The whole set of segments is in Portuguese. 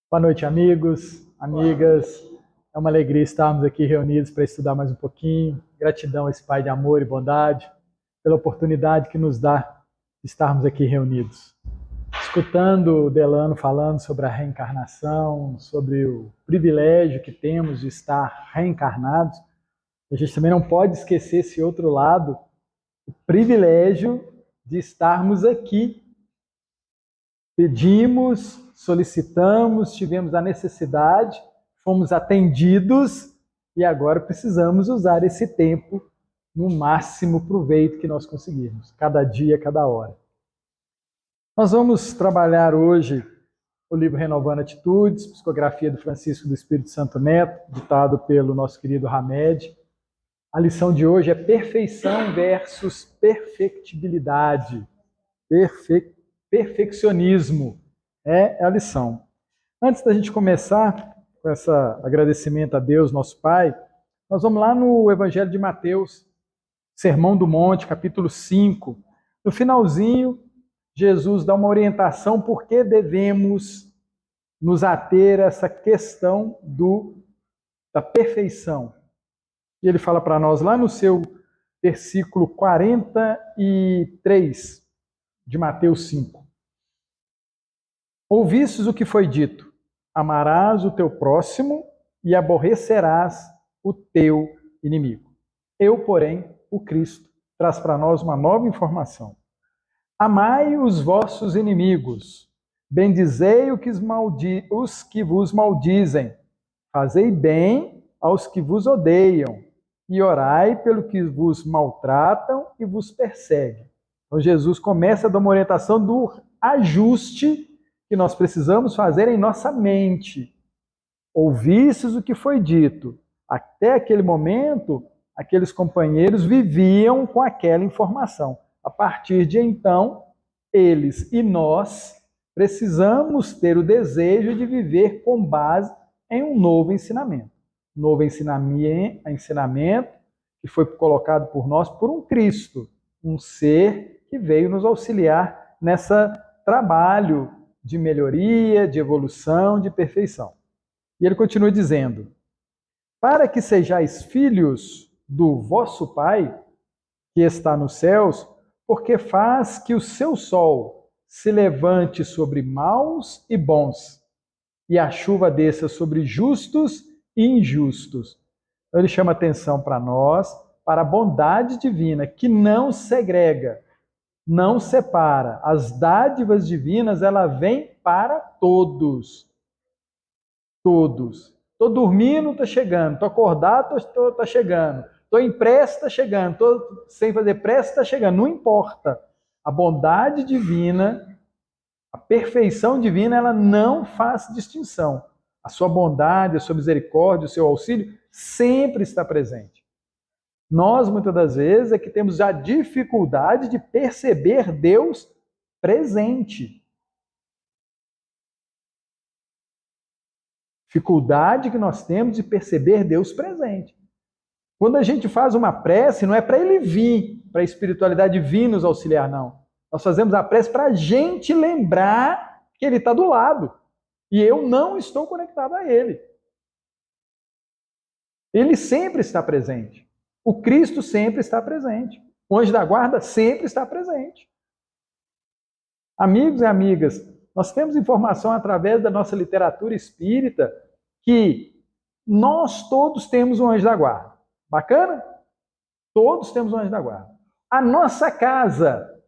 Boa noite, amigos, amigas. É uma alegria estarmos aqui reunidos para estudar mais um pouquinho. Gratidão a esse Pai de amor e bondade pela oportunidade que nos dá de estarmos aqui reunidos. Escutando o Delano falando sobre a reencarnação, sobre o privilégio que temos de estar reencarnados, a gente também não pode esquecer esse outro lado, o privilégio de estarmos aqui. Pedimos, solicitamos, tivemos a necessidade, fomos atendidos e agora precisamos usar esse tempo no máximo proveito que nós conseguirmos, cada dia, cada hora. Nós vamos trabalhar hoje o livro Renovando Atitudes, psicografia do Francisco do Espírito Santo Neto, ditado pelo nosso querido Hamed. A lição de hoje é perfeição versus perfectibilidade. Perfeccionismo é a lição. Antes da gente começar com esse agradecimento a Deus, nosso Pai, nós vamos lá no Evangelho de Mateus, Sermão do Monte, capítulo 5. No finalzinho, Jesus dá uma orientação por que devemos nos ater a essa questão da perfeição. E ele fala para nós lá no seu versículo 43 de Mateus 5. Ouvistes o que foi dito: amarás o teu próximo e aborrecerás o teu inimigo. Eu, porém, o Cristo, traz para nós uma nova informação. Amai os vossos inimigos, bendizei os que vos maldizem, fazei bem aos que vos odeiam, e orai pelo que vos maltratam e vos perseguem. Então Jesus começa a dar uma orientação do ajuste que nós precisamos fazer em nossa mente. Ouvistes o que foi dito. Até aquele momento, aqueles companheiros viviam com aquela informação. A partir de então, eles e nós precisamos ter o desejo de viver com base em um novo ensinamento. Novo ensinamento que foi colocado por nós por um Cristo, um ser que veio nos auxiliar nesse trabalho de melhoria, de evolução, de perfeição. E ele continua dizendo: para que sejais filhos do vosso Pai, que está nos céus, porque faz que o seu sol se levante sobre maus e bons, e a chuva desça sobre justos e injustos. Então ele chama atenção para nós, para a bondade divina, que não segrega, não separa. As dádivas divinas, ela vem para todos. Todos. Estou dormindo, está chegando. Estou acordado, está chegando. Estou em pressa, está chegando. Estou sem fazer pressa, está chegando. Não importa. A bondade divina, a perfeição divina, ela não faz distinção. A sua bondade, a sua misericórdia, o seu auxílio sempre está presente. Nós, muitas das vezes, é que temos a dificuldade de perceber Deus presente. Dificuldade que nós temos de perceber Deus presente. Quando a gente faz uma prece, não é para Ele vir, para a espiritualidade vir nos auxiliar, não. Nós fazemos a prece para a gente lembrar que Ele está do lado. E eu não estou conectado a Ele. Ele sempre está presente. O Cristo sempre está presente. O anjo da guarda sempre está presente. Amigos e amigas, nós temos informação através da nossa literatura espírita que nós todos temos um anjo da guarda. Bacana? Todos temos um anjo da guarda. A nossa casa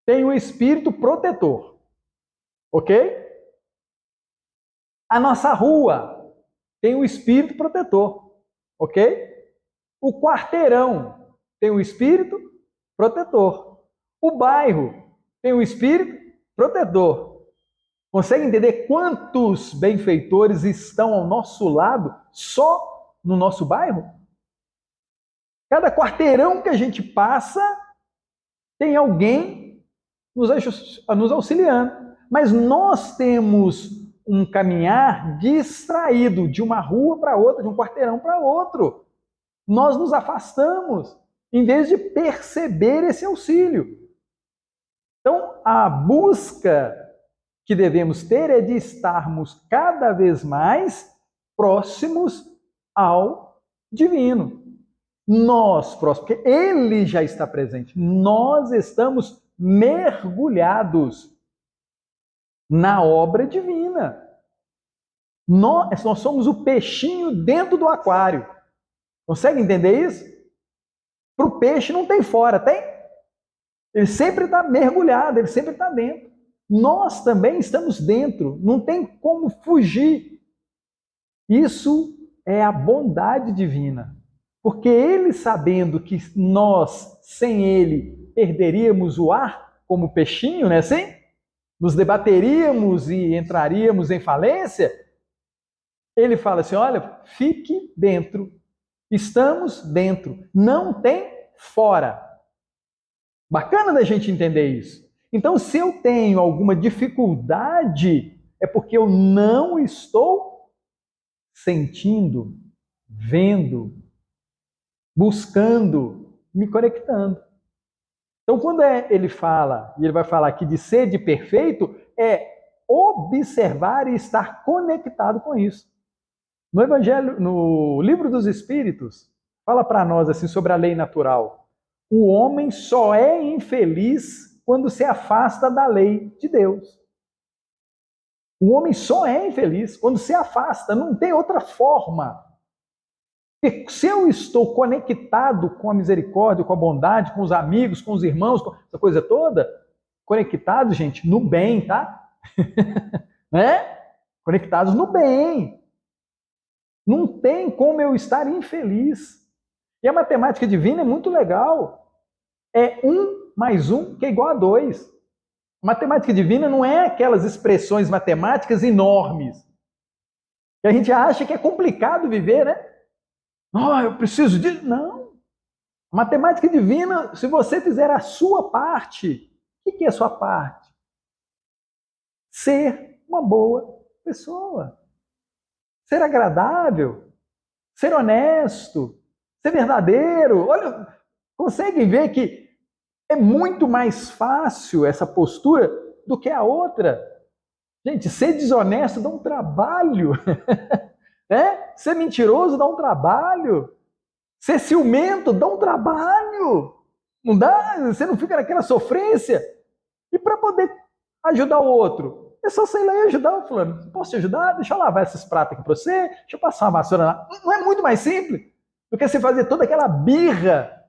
tem um espírito protetor. Ok? A nossa rua tem um espírito protetor. Ok? O quarteirão tem um espírito protetor. O bairro tem um espírito protetor. Consegue entender quantos benfeitores estão ao nosso lado só no nosso bairro? Cada quarteirão que a gente passa tem alguém nos auxiliando. Mas nós temos um caminhar distraído de uma rua para outra, de um quarteirão para outro. Nós nos afastamos em vez de perceber esse auxílio. Então, a busca que devemos ter é de estarmos cada vez mais próximos ao divino. Nós próximos, porque ele já está presente. Nós estamos mergulhados na obra divina. Nós somos o peixinho dentro do aquário. Consegue entender isso? Para o peixe não tem fora, tem? Ele sempre está mergulhado, ele sempre está dentro. Nós também estamos dentro, não tem como fugir. Isso é a bondade divina. Porque ele, sabendo que nós, sem ele, perderíamos o ar, como peixinho, né? Assim? Nos debateríamos e entraríamos em falência, ele fala assim, olha, fique dentro. Estamos dentro. Não tem fora. Bacana da gente entender isso. Então, se eu tenho alguma dificuldade, é porque eu não estou sentindo, vendo, buscando, me conectando. Então, quando ele fala, e ele vai falar aqui de ser de perfeito, é observar e estar conectado com isso. No Evangelho, no Livro dos Espíritos, fala para nós assim sobre a lei natural. O homem só é infeliz quando se afasta da lei de Deus. O homem só é infeliz quando se afasta, não tem outra forma. Porque se eu estou conectado com a misericórdia, com a bondade, com os amigos, com os irmãos, com essa coisa toda, conectado, gente, no bem, tá? Né? Conectados no bem. Não tem como eu estar infeliz. E a matemática divina é muito legal. É 1 mais 1 que é igual a 2. A matemática divina não é aquelas expressões matemáticas enormes. Que a gente acha que é complicado viver, né? Eu preciso disso. Não. A matemática divina, se você fizer a sua parte, o que é a sua parte? Ser uma boa pessoa. Ser agradável, ser honesto, ser verdadeiro. Olha, conseguem ver que é muito mais fácil essa postura do que a outra. Gente, ser desonesto dá um trabalho. Né? Ser mentiroso dá um trabalho. Ser ciumento dá um trabalho. Não dá? Você não fica naquela sofrência. E para poder ajudar o outro, é só sair lá e ajudar o fulano. Posso te ajudar? Deixa eu lavar esses pratos aqui para você. Deixa eu passar uma vassoura lá. Não é muito mais simples do que você fazer toda aquela birra.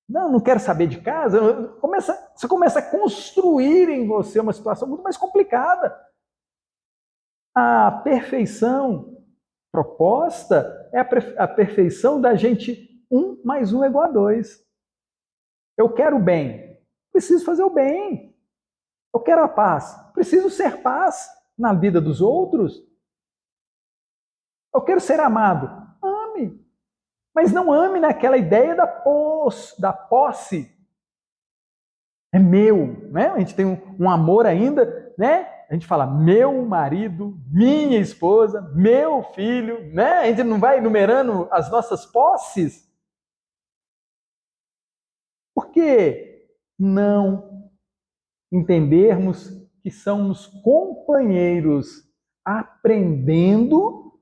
Não quero saber de casa. Você começa a construir em você uma situação muito mais complicada. A perfeição proposta é a perfeição da gente 1 mais 1 é igual a 2. Eu quero o bem. Preciso fazer o bem. Eu quero a paz. Preciso ser paz na vida dos outros. Eu quero ser amado. Ame. Mas não ame naquela ideia da posse. É meu, né? A gente tem um amor ainda, né? A gente fala meu marido, minha esposa, meu filho, né? A gente não vai enumerando as nossas posses. Por que não entendermos que somos companheiros aprendendo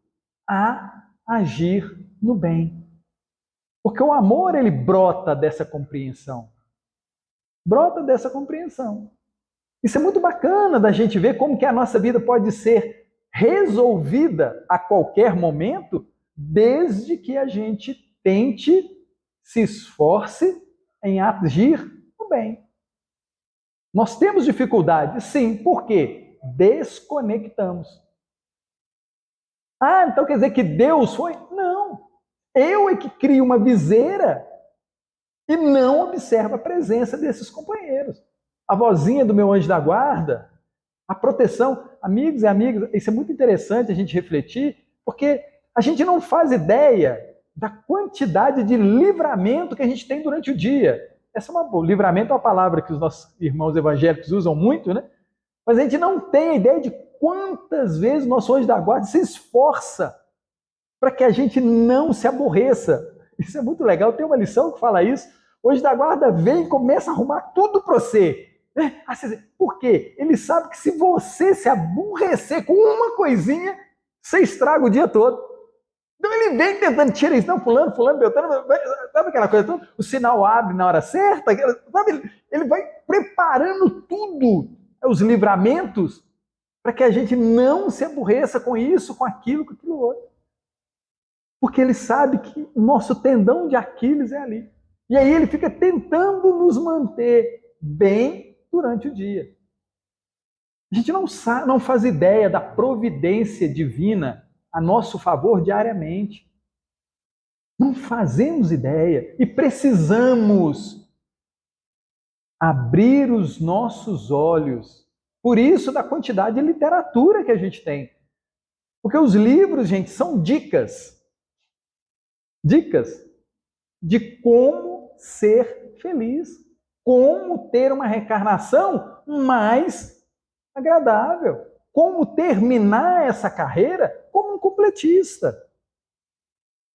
a agir no bem? Porque o amor, ele brota dessa compreensão. Brota dessa compreensão. Isso é muito bacana da gente ver como que a nossa vida pode ser resolvida a qualquer momento, desde que a gente tente, se esforce em agir no bem. Nós temos dificuldade, sim. Por quê? Desconectamos. Então quer dizer que Deus foi? Não. Eu é que crio uma viseira e não observo a presença desses companheiros. A vozinha do meu anjo da guarda, a proteção. Amigos e amigas, isso é muito interessante a gente refletir, porque a gente não faz ideia da quantidade de livramento que a gente tem durante o dia. Livramento é uma palavra que os nossos irmãos evangélicos usam muito, né? Mas a gente não tem a ideia de quantas vezes o nosso anjo da guarda se esforça para que a gente não se aborreça. Isso é muito legal, tem uma lição que fala isso. O anjo da guarda vem e começa a arrumar tudo para você. Por quê? Ele sabe que se você se aborrecer com uma coisinha, você estraga o dia todo. Então ele vem tentando tirar isso. Não, fulano, Beltrano, sabe aquela coisa toda? O sinal abre na hora certa, sabe? Ele vai preparando tudo, os livramentos, para que a gente não se aborreça com isso, com aquilo outro. Porque ele sabe que o nosso tendão de Aquiles é ali. E aí ele fica tentando nos manter bem durante o dia. A gente não faz ideia da providência divina a nosso favor diariamente. Não fazemos ideia. E precisamos abrir os nossos olhos. Por isso, da quantidade de literatura que a gente tem. Porque os livros, gente, são dicas. Dicas de como ser feliz. Como ter uma reencarnação mais agradável. Como terminar essa carreira como um completista.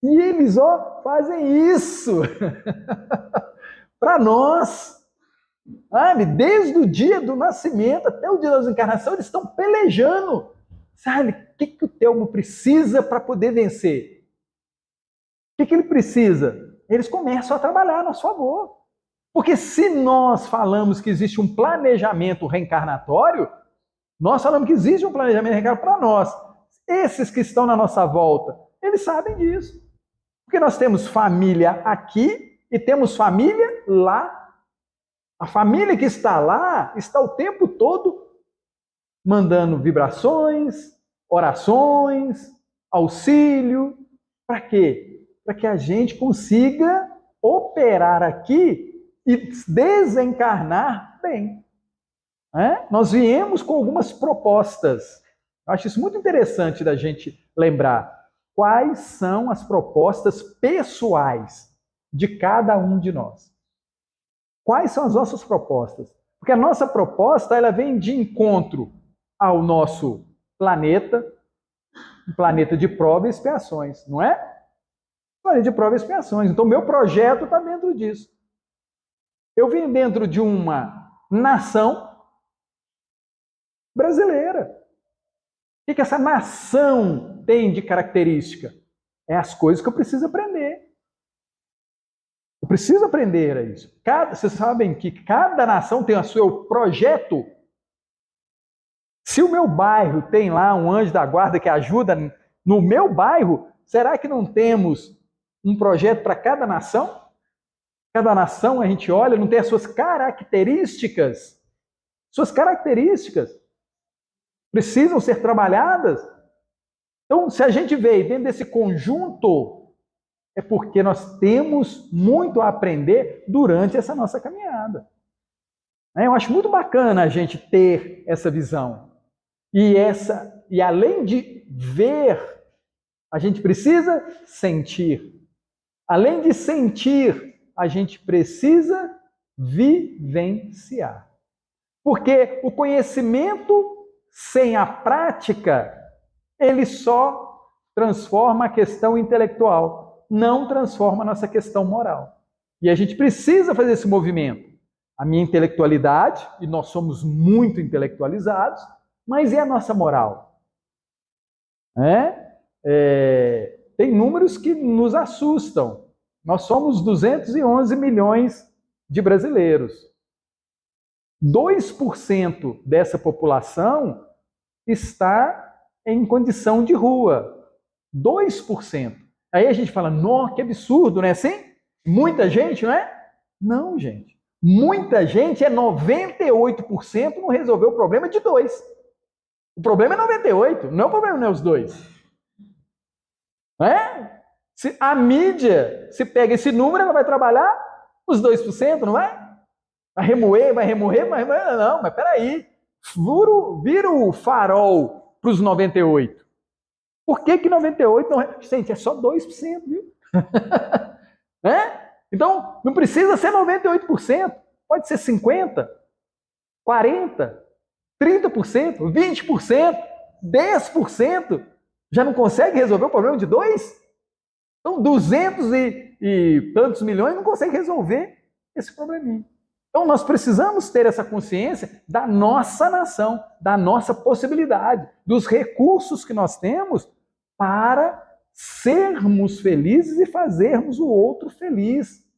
E eles, fazem isso para nós. Sabe? Desde o dia do nascimento até o dia da encarnação, eles estão pelejando. Sabe? O que o Telmo precisa para poder vencer? O que ele precisa? Eles começam a trabalhar a nosso favor. Porque se nós falamos que existe um planejamento reencarnatório, nós falamos que existe um planejamento reencarnatório para nós. Esses que estão na nossa volta, eles sabem disso. Porque nós temos família aqui e temos família lá. A família que está lá está o tempo todo mandando vibrações, orações, auxílio. Para quê? Para que a gente consiga operar aqui e desencarnar bem. Nós viemos com algumas propostas. Eu acho isso muito interessante da gente lembrar. Quais são as propostas pessoais de cada um de nós? Quais são as nossas propostas? Porque a nossa proposta ela vem de encontro ao nosso planeta, um planeta de prova e expiações, não é? Planeta de prova e expiações. Então, meu projeto está dentro disso. Eu vim dentro de uma nação brasileira. O que essa nação tem de característica? É as coisas que eu preciso aprender. Eu preciso aprender a isso. Vocês sabem que cada nação tem o seu projeto. Se o meu bairro tem lá um anjo da guarda que ajuda no meu bairro, será que não temos um projeto para cada nação? Cada nação a gente olha, não tem as suas características. Suas características precisam ser trabalhadas. Então, se a gente veio dentro desse conjunto, é porque nós temos muito a aprender durante essa nossa caminhada. Eu acho muito bacana a gente ter essa visão. E além de ver, a gente precisa sentir. Além de sentir, a gente precisa vivenciar. Porque o conhecimento sem a prática, ele só transforma a questão intelectual, não transforma a nossa questão moral. E a gente precisa fazer esse movimento. A minha intelectualidade, e nós somos muito intelectualizados, mas e a nossa moral? Tem números que nos assustam. Nós somos 211 milhões de brasileiros. 2% dessa população está em condição de rua. 2%. Aí a gente fala, nossa, que absurdo, não é assim? Muita gente, não é? Não, gente. Muita gente 98% não resolveu o problema de 2%. O problema é 98%, não é o problema, não é os 2%. Não é? Se a mídia, se pega esse número, ela vai trabalhar os 2%, não é? Vai remoer, mas não, mas peraí. Vira o farol para os 98%. Por que 98% não é? Gente, é só 2%, viu? Então, não precisa ser 98%. Pode ser 50%, 40%, 30%, 20%, 10%. Já não consegue resolver o problema de 2%? Então, 200 e tantos milhões não consegue resolver esse probleminha. Então nós precisamos ter essa consciência da nossa nação, da nossa possibilidade, dos recursos que nós temos para sermos felizes e fazermos o outro feliz.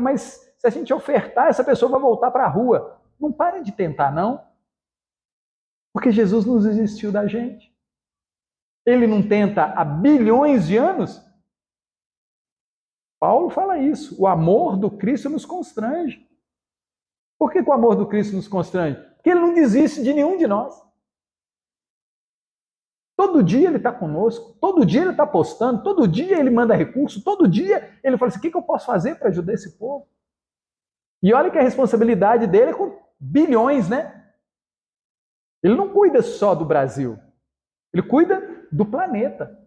Mas se a gente ofertar, essa pessoa vai voltar para a rua. Não pare de tentar, não. Porque Jesus não desistiu da gente. Ele não tenta há bilhões de anos. Paulo fala isso. O amor do Cristo nos constrange. Por que o amor do Cristo nos constrange? Porque ele não desiste de nenhum de nós. Todo dia ele está conosco, todo dia ele está postando, todo dia ele manda recurso, todo dia ele fala assim, o que eu posso fazer para ajudar esse povo? E olha que a responsabilidade dele é com bilhões, né? Ele não cuida só do Brasil, ele cuida do planeta.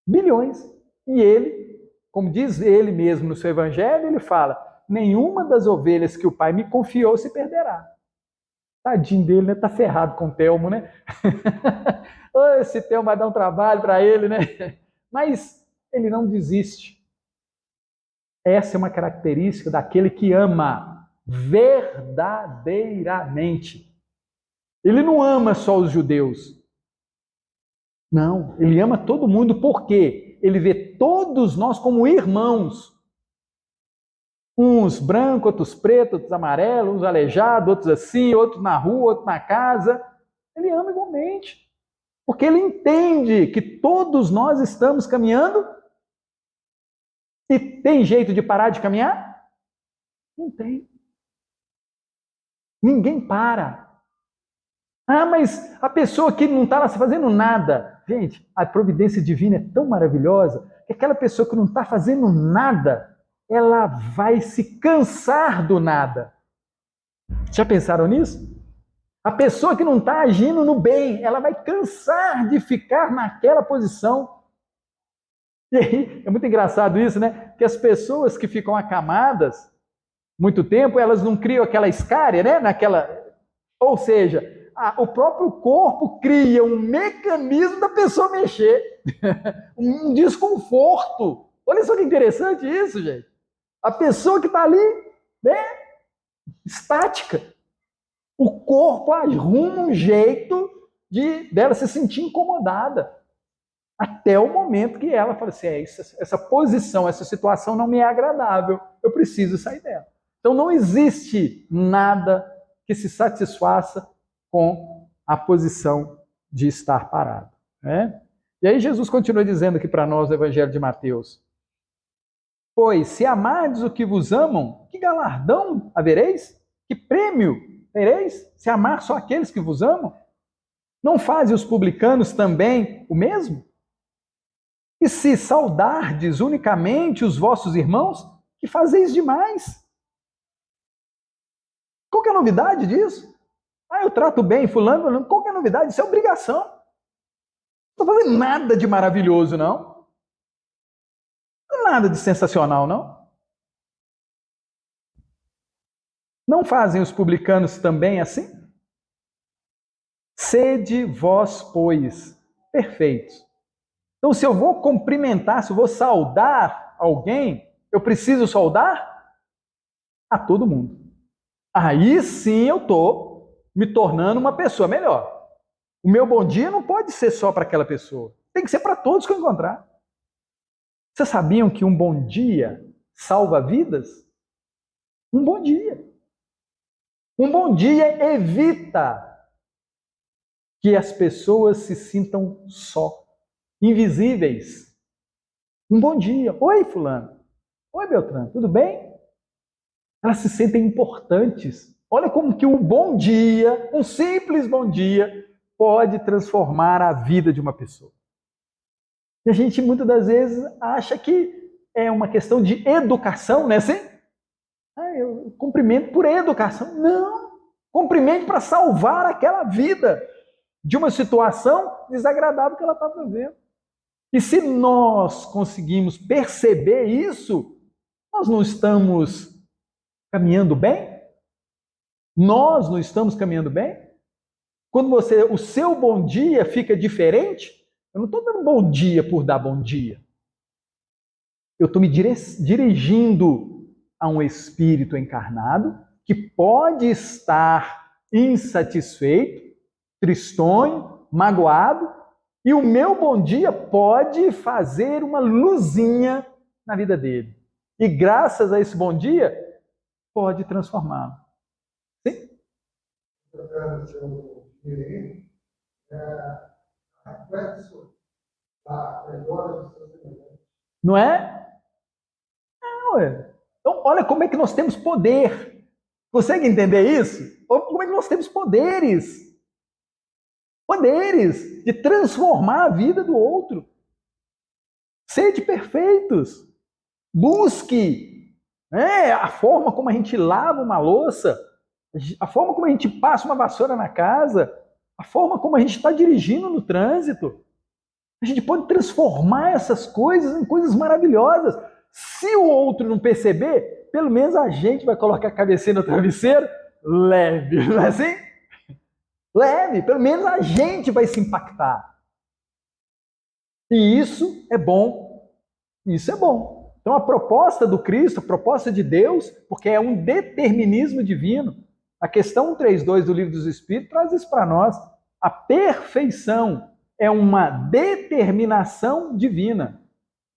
Bilhões. E ele, como diz ele mesmo no seu evangelho, ele fala, nenhuma das ovelhas que o Pai me confiou se perderá. Tadinho dele, né? Tá ferrado com o Telmo, né? Esse Telmo vai dar um trabalho para ele, né? Mas ele não desiste. Essa é uma característica daquele que ama verdadeiramente. Ele não ama só os judeus. Não, ele ama todo mundo. Por quê? Ele vê todos nós como irmãos. Uns brancos, outros pretos, outros amarelos, uns aleijados, outros assim, outros na rua, outros na casa. Ele ama igualmente. Porque ele entende que todos nós estamos caminhando. E tem jeito de parar de caminhar? Não tem. Ninguém para. Ah, mas a pessoa que não está lá fazendo nada. Gente, a providência divina é tão maravilhosa que aquela pessoa que não está fazendo nada, ela vai se cansar do nada. Já pensaram nisso? A pessoa que não está agindo no bem, ela vai cansar de ficar naquela posição. E aí, é muito engraçado isso, né? Que as pessoas que ficam acamadas muito tempo, elas não criam aquela escária, né? Ou seja, o próprio corpo cria um mecanismo da pessoa mexer. Um desconforto. Olha só que interessante isso, gente. A pessoa que está ali, né? Estática. O corpo arruma um jeito dela se sentir incomodada. Até o momento que ela fala assim, essa posição, essa situação não me é agradável, eu preciso sair dela. Então não existe nada que se satisfaça com a posição de estar parado. Né? E aí Jesus continua dizendo aqui para nós no Evangelho de Mateus, pois se amardes o que vos amam, que galardão havereis? Que prêmio tereis se amar só aqueles que vos amam? Não fazem os publicanos também o mesmo? E se saudardes unicamente os vossos irmãos, que fazeis demais? Qual que é a novidade disso? Eu trato bem fulano, qual que é a novidade? Isso é obrigação. Não estou fazendo nada de maravilhoso, não. Nada de sensacional, não. Não fazem os publicanos também assim? Sede vós, pois, perfeitos. Então, se eu vou cumprimentar, se eu vou saudar alguém, eu preciso saudar a todo mundo. Aí sim eu estou me tornando uma pessoa melhor. O meu bom dia não pode ser só para aquela pessoa. Tem que ser para todos que eu encontrar. Vocês sabiam que um bom dia salva vidas? Um bom dia. Um bom dia evita que as pessoas se sintam só, invisíveis. Um bom dia. Oi, fulano. Oi, Beltrano. Tudo bem? Elas se sentem importantes. Olha como que um bom dia, um simples bom dia, pode transformar a vida de uma pessoa. E a gente muitas das vezes acha que é uma questão de educação, né? Assim? Eu cumprimento por educação. Não! Cumprimento para salvar aquela vida de uma situação desagradável que ela está fazendo. E se nós conseguimos perceber isso, nós não estamos caminhando bem? Nós não estamos caminhando bem? Quando o seu bom dia fica diferente, eu não estou dando bom dia por dar bom dia. Eu estou me dirigindo a um espírito encarnado que pode estar insatisfeito, tristonho, magoado, e o meu bom dia pode fazer uma luzinha na vida dele. E graças a esse bom dia, pode transformá-lo. Sim? Não é? Não, é. Então, olha como é que nós temos poder. Consegue entender isso? Olha como é que nós temos poderes. Poderes de transformar a vida do outro. Sede perfeitos. Busque a forma como a gente lava uma louça, a forma como a gente passa uma vassoura na casa, a forma como a gente está dirigindo no trânsito. A gente pode transformar essas coisas em coisas maravilhosas. Se o outro não perceber, pelo menos a gente vai colocar a cabecinha no travesseiro leve, não é assim? Leve, pelo menos a gente vai se impactar. E isso é bom. Isso é bom. Então a proposta do Cristo, a proposta de Deus, porque é um determinismo divino, a questão 132 do Livro dos Espíritos traz isso para nós. A perfeição é uma determinação divina.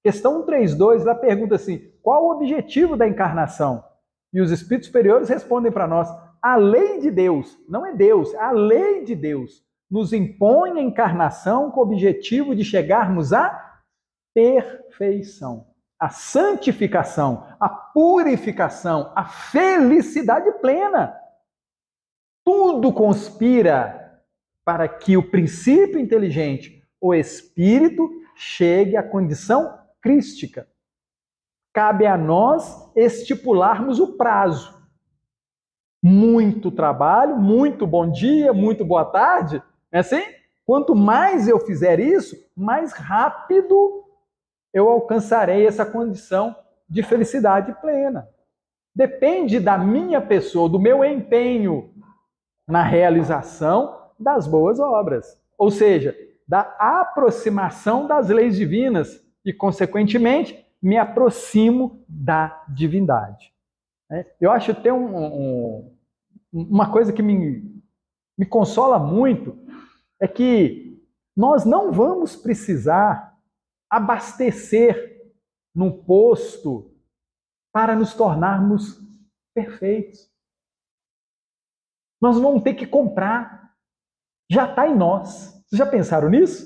Questão 132, ela pergunta assim, qual o objetivo da encarnação? E os Espíritos superiores respondem para nós, a lei de Deus, não é Deus, a lei de Deus nos impõe a encarnação com o objetivo de chegarmos à perfeição, à santificação, à purificação, à felicidade plena. Tudo conspira para que o princípio inteligente, o espírito, chegue à condição crística. Cabe a nós estipularmos o prazo. Muito trabalho, muito bom dia, muito boa tarde, é assim? Quanto mais eu fizer isso, mais rápido eu alcançarei essa condição de felicidade plena. Depende da minha pessoa, do meu empenho na realização das boas obras. Ou seja, da aproximação das leis divinas e, consequentemente, me aproximo da divindade. Eu acho que tem uma coisa que me consola muito, é que nós não vamos precisar abastecer num posto para nos tornarmos perfeitos. Nós não vamos ter que comprar. Já está em nós. Vocês já pensaram nisso?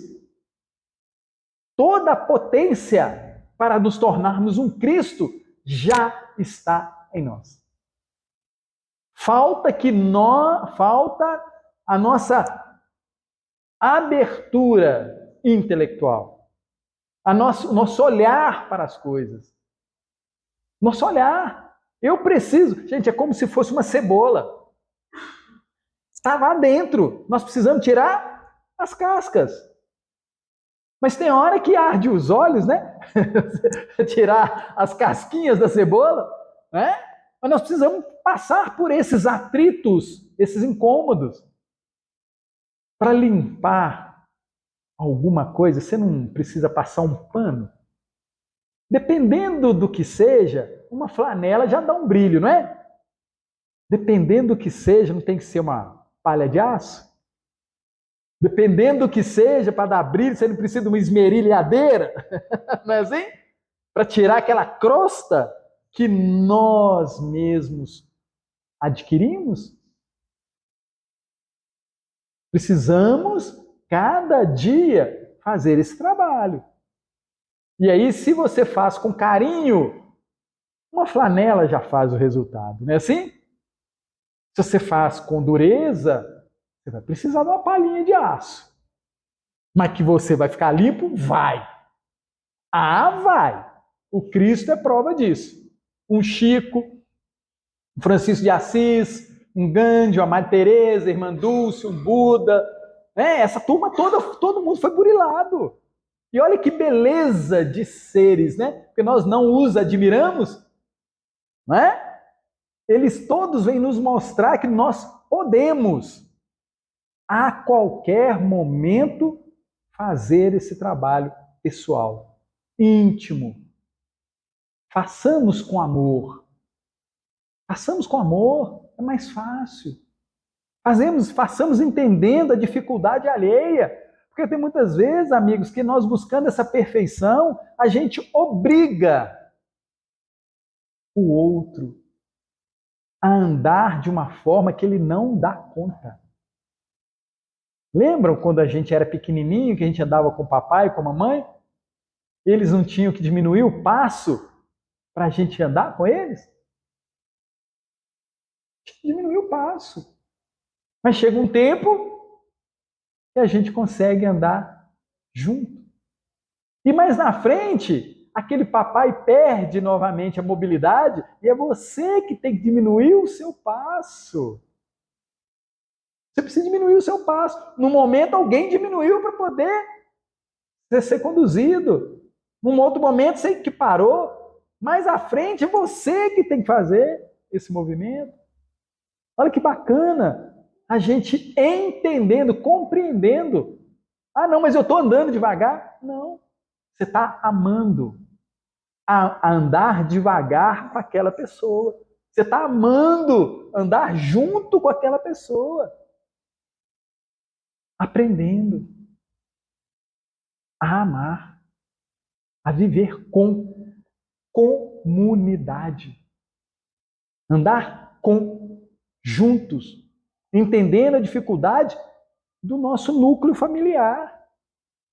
Toda a potência para nos tornarmos um Cristo já está em nós. Falta a nossa abertura intelectual, o nosso olhar para as coisas. Nosso olhar. Eu preciso. Gente, é como se fosse uma cebola. Está lá dentro. Nós precisamos tirar as cascas. Mas tem hora que arde os olhos, né? Tirar as casquinhas da cebola, né? Mas nós precisamos passar por esses atritos, esses incômodos. Para limpar alguma coisa, você não precisa passar um pano. Dependendo do que seja, uma flanela já dá um brilho, não é? Dependendo do que seja, não tem que ser uma palha de aço? Dependendo do que seja, para dar brilho, você não precisa de uma esmerilhadeira, não é assim? Para tirar aquela crosta que nós mesmos adquirimos. Precisamos, cada dia, fazer esse trabalho. E aí, se você faz com carinho, uma flanela já faz o resultado, não é assim? Se você faz com dureza, você vai precisar de uma palhinha de aço. Mas que você vai ficar limpo? Vai. Vai. O Cristo é prova disso. Um Chico, um Francisco de Assis, um Gandhi, uma Madre Teresa, Irmã Dulce, um Buda. Essa turma toda, todo mundo foi burilado. E olha que beleza de seres, né? Porque nós não os admiramos, não é? Eles todos vêm nos mostrar que nós podemos, a qualquer momento, fazer esse trabalho pessoal, íntimo. Façamos com amor. Façamos com amor. É mais fácil. Façamos entendendo a dificuldade alheia. Porque tem muitas vezes, amigos, que nós buscando essa perfeição, a gente obriga o outro a andar de uma forma que ele não dá conta. Lembram quando a gente era pequenininho, que a gente andava com o papai e com a mamãe? Eles não tinham que diminuir o passo para a gente andar com eles? Diminuir o passo. Mas chega um tempo que a gente consegue andar junto. E mais na frente, aquele papai perde novamente a mobilidade e é você que tem que diminuir o seu passo. Você precisa diminuir o seu passo. No momento, alguém diminuiu para poder ser conduzido. Num outro momento, você que parou. Mais à frente, é você que tem que fazer esse movimento. Olha que bacana a gente entendendo, compreendendo. Ah, não, mas eu estou andando devagar. Não, você está amando a andar devagar com aquela pessoa. Você está amando andar junto com aquela pessoa. Aprendendo a amar, a viver com comunidade. Andar juntos, entendendo a dificuldade do nosso núcleo familiar.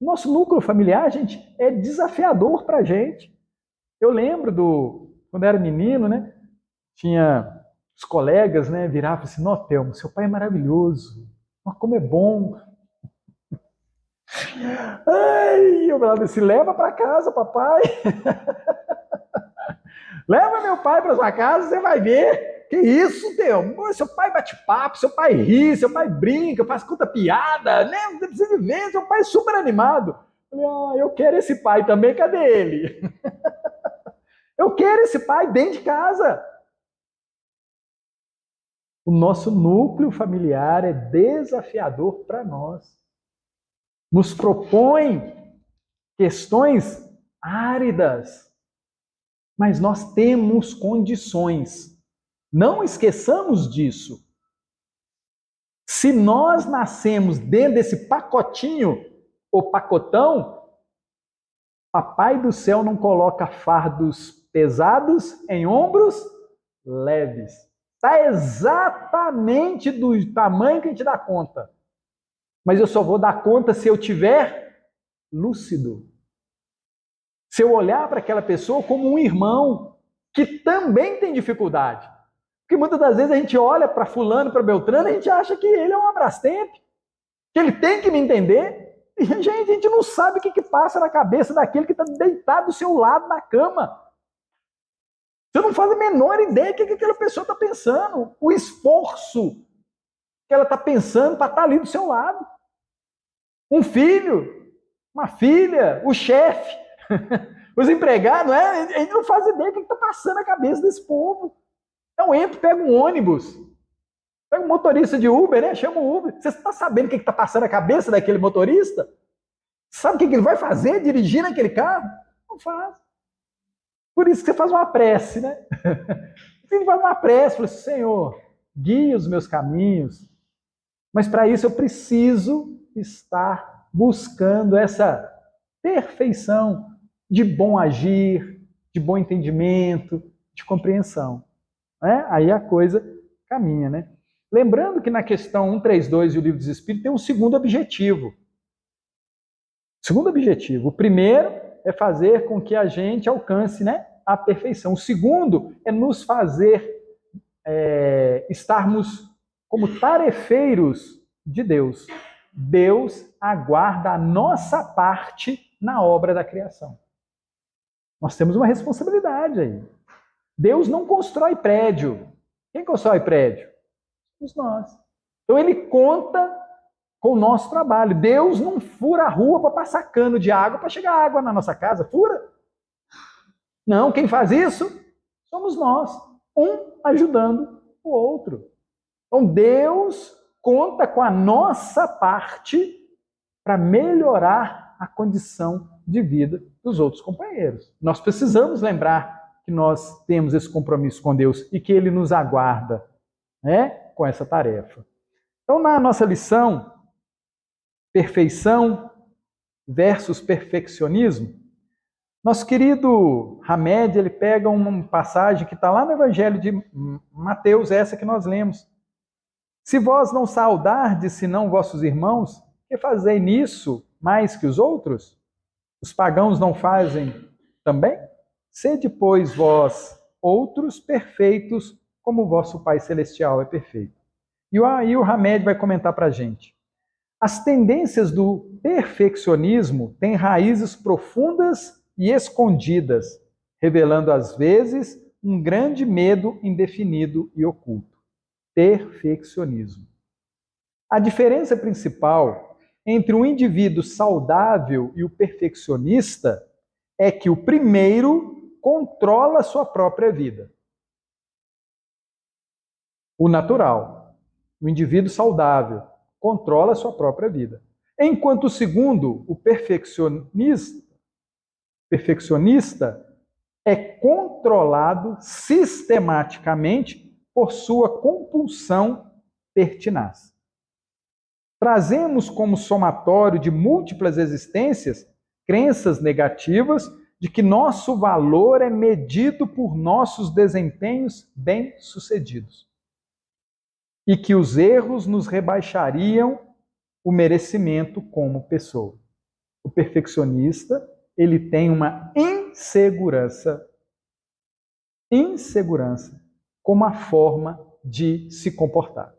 Nosso núcleo familiar, gente, é desafiador para a gente. Eu lembro quando eu era menino, né? Tinha os colegas, né? Viravam assim: "Nó, Telmo, seu pai é maravilhoso. Mas como é bom." Ai, eu falava assim: "Leva para casa, papai." "Leva meu pai para sua casa, você vai ver." "Que isso, Telmo? Seu pai bate papo, seu pai ri, seu pai brinca, faz conta piada, né? Você precisa ver, seu pai é super animado." Eu falei: eu quero esse pai também, cadê ele? Eu quero esse pai dentro de casa. O nosso núcleo familiar é desafiador para nós. Nos propõe questões áridas, mas nós temos condições. Não esqueçamos disso. Se nós nascemos dentro desse pacotinho, ou pacotão, Papai do céu não coloca fardos pesados em ombros leves. Está exatamente do tamanho que a gente dá conta. Mas eu só vou dar conta se eu tiver lúcido. Se eu olhar para aquela pessoa como um irmão que também tem dificuldade. Porque muitas das vezes a gente olha para fulano, para Beltrano, e a gente acha que ele é um Abrastemp, que ele tem que me entender. E, gente, a gente não sabe o que passa na cabeça daquele que está deitado do seu lado na cama. Você não faz a menor ideia do que aquela pessoa está pensando. O esforço que ela está pensando para estar ali do seu lado. Um filho, uma filha, o chefe, os empregados, a gente não faz ideia do que está passando na cabeça desse povo. Então entra, pega um ônibus, pega um motorista de Uber, né? Chama o Uber. Você está sabendo o que está passando na cabeça daquele motorista? Sabe o que ele vai fazer dirigindo aquele carro? Não faz. Por isso que você faz uma prece, né? Você faz uma prece, fala assim: Senhor, guia os meus caminhos. Mas para isso eu preciso estar buscando essa perfeição de bom agir, de bom entendimento, de compreensão. Aí a coisa caminha, né? Lembrando que na questão 132 do Livro dos Espíritos tem um segundo objetivo. Segundo objetivo. O primeiro é fazer com que a gente alcance, né, a perfeição. O segundo é nos fazer estarmos como tarefeiros de Deus. Deus aguarda a nossa parte na obra da criação. Nós temos uma responsabilidade aí. Deus não constrói prédio. Quem constrói prédio? Somos nós. Então ele conta com o nosso trabalho. Deus não fura a rua para passar cano de água para chegar água na nossa casa. Fura? Não, quem faz isso somos nós. Um ajudando o outro. Então Deus conta com a nossa parte para melhorar a condição de vida dos outros companheiros. Nós precisamos lembrar que nós temos esse compromisso com Deus e que Ele nos aguarda. né, com essa tarefa. Então, na nossa lição, perfeição versus perfeccionismo, nosso querido Hamed, ele pega uma passagem que está lá no Evangelho de Mateus, essa que nós lemos. Se vós não saudardes, senão vossos irmãos, que fazei nisso mais que os outros? Os pagãos não fazem também? Sede, pois, vós outros perfeitos, como o vosso Pai Celestial é perfeito. E aí o Hamed vai comentar para a gente. As tendências do perfeccionismo têm raízes profundas e escondidas, revelando às vezes um grande medo indefinido e oculto. Perfeccionismo. A diferença principal entre o indivíduo saudável e o perfeccionista é que o primeiro controla a sua própria vida. O natural, o indivíduo saudável, controla a sua própria vida. Enquanto o segundo, o perfeccionista é controlado sistematicamente por sua compulsão pertinaz. Trazemos como somatório de múltiplas existências crenças negativas de que nosso valor é medido por nossos desempenhos bem-sucedidos e que os erros nos rebaixariam o merecimento como pessoa. O perfeccionista, ele tem uma insegurança como a forma de se comportar.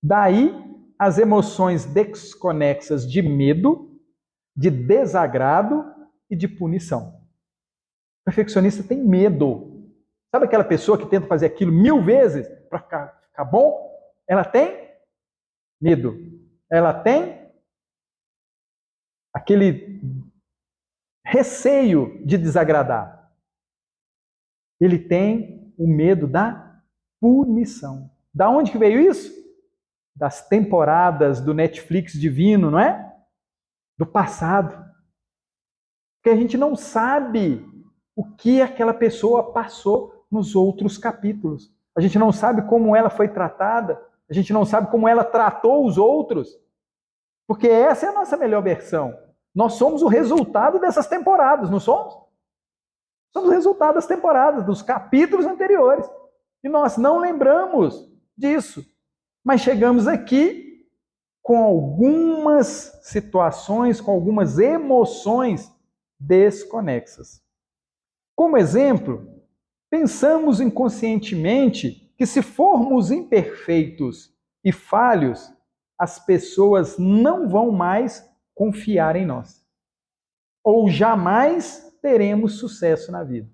Daí as emoções desconexas de medo, de desagrado e de punição. O perfeccionista tem medo. Sabe aquela pessoa que tenta fazer aquilo 1000 vezes para ficar bom? Ela tem medo. Ela tem aquele receio de desagradar. Ele tem o medo da punição. Da onde que veio isso? Das temporadas do Netflix divino, não é? Do passado. Porque a gente não sabe o que aquela pessoa passou nos outros capítulos. A gente não sabe como ela foi tratada. A gente não sabe como ela tratou os outros. Porque essa é a nossa melhor versão. Nós somos o resultado dessas temporadas, não somos? Somos o resultado das temporadas, dos capítulos anteriores. E nós não lembramos disso. Mas chegamos aqui com algumas situações, com algumas emoções desconexas. Como exemplo, pensamos inconscientemente que se formos imperfeitos e falhos, as pessoas não vão mais confiar em nós. Ou jamais teremos sucesso na vida.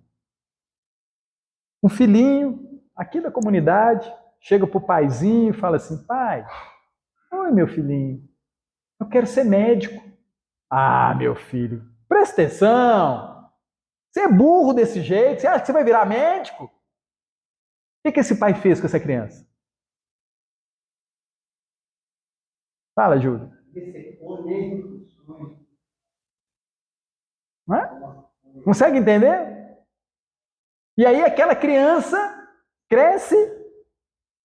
Um filhinho aqui da comunidade chega para o paizinho e fala assim: pai, oi meu filhinho, eu quero ser médico. Ah, meu filho, presta atenção. Você é burro desse jeito? Você acha que você vai virar médico? O que esse pai fez com essa criança? Fala, Júlio. Não é? Consegue entender? E aí aquela criança cresce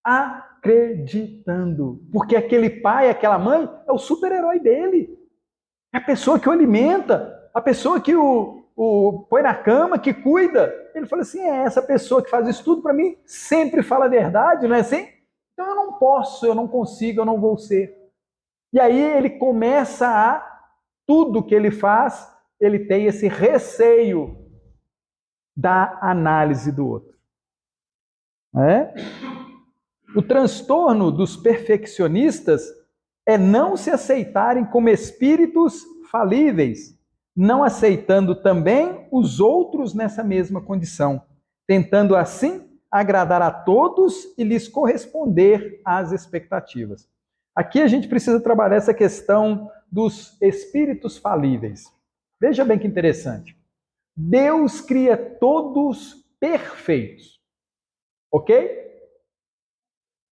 acreditando. Porque aquele pai, aquela mãe, é o super-herói dele. É a pessoa que o alimenta, a pessoa que o põe na cama, que cuida. Ele fala assim, é essa pessoa que faz isso tudo para mim, sempre fala a verdade, não é assim? Então eu não posso, eu não consigo, eu não vou ser. E aí ele começa tudo que ele faz, ele tem esse receio da análise do outro. É? O transtorno dos perfeccionistas é não se aceitarem como espíritos falíveis, não aceitando também os outros nessa mesma condição, tentando assim agradar a todos e lhes corresponder às expectativas. Aqui a gente precisa trabalhar essa questão dos espíritos falíveis. Veja bem que interessante. Deus cria todos perfeitos, ok?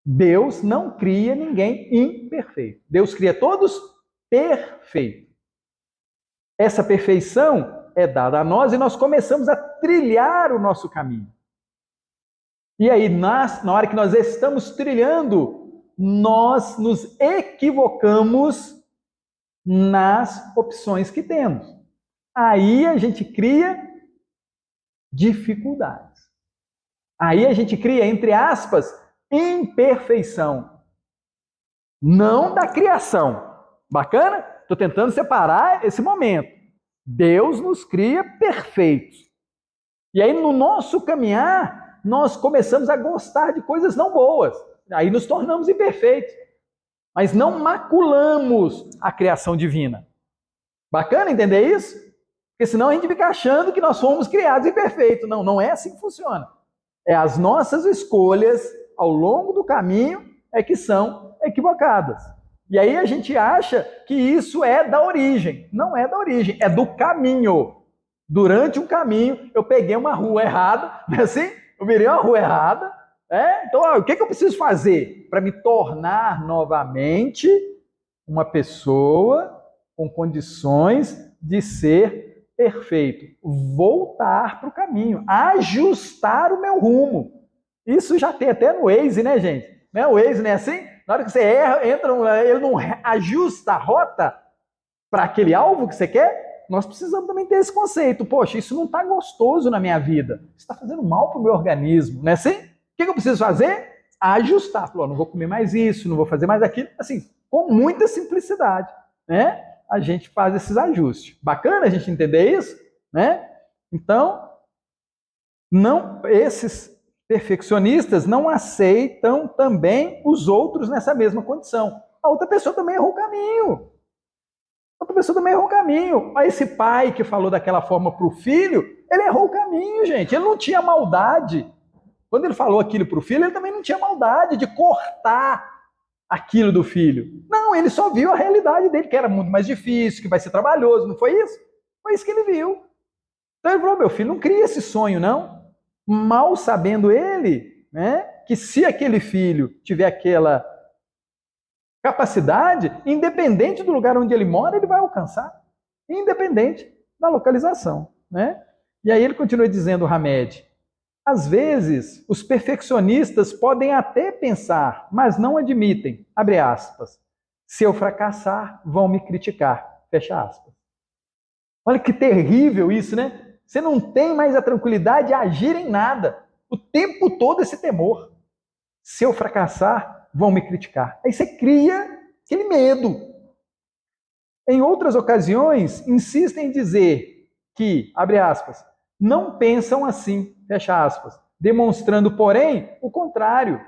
Deus não cria ninguém imperfeito. Deus cria todos perfeitos. Essa perfeição é dada a nós e nós começamos a trilhar o nosso caminho. E aí, na hora que nós estamos trilhando, nós nos equivocamos nas opções que temos. Aí a gente cria dificuldades. Aí a gente cria, entre aspas, imperfeição. Não da criação. Bacana? Estou tentando separar esse momento. Deus nos cria perfeitos. E aí, no nosso caminhar, nós começamos a gostar de coisas não boas. Aí nos tornamos imperfeitos. Mas não maculamos a criação divina. Bacana entender isso? Porque senão a gente fica achando que nós fomos criados imperfeitos. Não, não é assim que funciona. É as nossas escolhas ao longo do caminho é que são equivocadas. E aí a gente acha que isso é da origem. Não é da origem, é do caminho. Durante um caminho, eu peguei uma rua errada, não é assim? Eu virei uma rua errada. Então, o que eu preciso fazer para me tornar novamente uma pessoa com condições de ser perfeito? Voltar para o caminho, ajustar o meu rumo. Isso já tem até no Waze, né, gente? Não é o Waze, não é assim? Na hora que você erra, ele não ajusta a rota para aquele alvo que você quer. Nós precisamos também ter esse conceito. Poxa, isso não está gostoso na minha vida. Isso está fazendo mal para o meu organismo, não é assim? O que eu preciso fazer? Ajustar. Falou, não vou comer mais isso, não vou fazer mais aquilo. Assim, com muita simplicidade, né? A gente faz esses ajustes. Bacana a gente entender isso, né? Então, esses perfeccionistas não aceitam também os outros nessa mesma condição. A outra pessoa também errou o caminho. Outra pessoa também errou o caminho. Aí esse pai que falou daquela forma para o filho, ele errou o caminho, gente. Ele não tinha maldade. Quando ele falou aquilo para o filho, ele também não tinha maldade de cortar aquilo do filho. Não, ele só viu a realidade dele, que era muito mais difícil, que vai ser trabalhoso. Não foi isso? Foi isso que ele viu. Então ele falou, meu filho, não cria esse sonho, não. Mal sabendo ele, né, que se aquele filho tiver aquela capacidade, independente do lugar onde ele mora, ele vai alcançar. Independente da localização, né? E aí ele continua dizendo, Hamed, às vezes os perfeccionistas podem até pensar, mas não admitem, abre aspas, se eu fracassar, vão me criticar, fecha aspas. Olha que terrível isso, né? Você não tem mais a tranquilidade de agir em nada. O tempo todo esse temor. Se eu fracassar, vão me criticar. Aí você cria aquele medo. Em outras ocasiões, insistem em dizer que, abre aspas, não pensam assim, fecha aspas, demonstrando, porém, o contrário,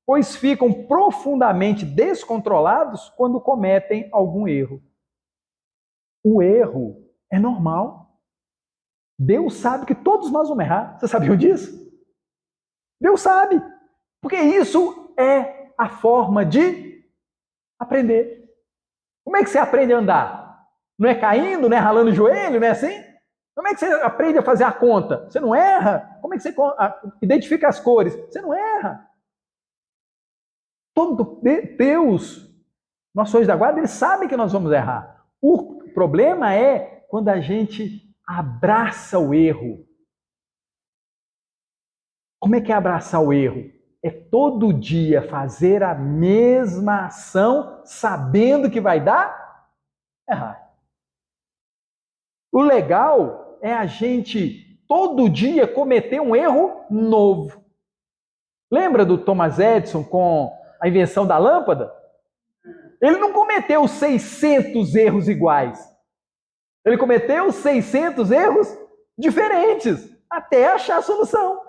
pois ficam profundamente descontrolados quando cometem algum erro. O erro é normal. Deus sabe que todos nós vamos errar. Vocês sabiam disso? Deus sabe. Porque isso é a forma de aprender. Como é que você aprende a andar? Não é caindo, não é ralando o joelho, não é assim? Como é que você aprende a fazer a conta? Você não erra? Como é que você identifica as cores? Você não erra. Todo Deus, nós somos da guarda, ele sabe que nós vamos errar. O problema é quando a gente abraça o erro. Como é que é abraçar o erro? É todo dia fazer a mesma ação, sabendo que vai dar errado. O legal é a gente, todo dia, cometer um erro novo. Lembra do Thomas Edison com a invenção da lâmpada? Ele não cometeu 600 erros iguais. Ele cometeu 600 erros diferentes, até achar a solução.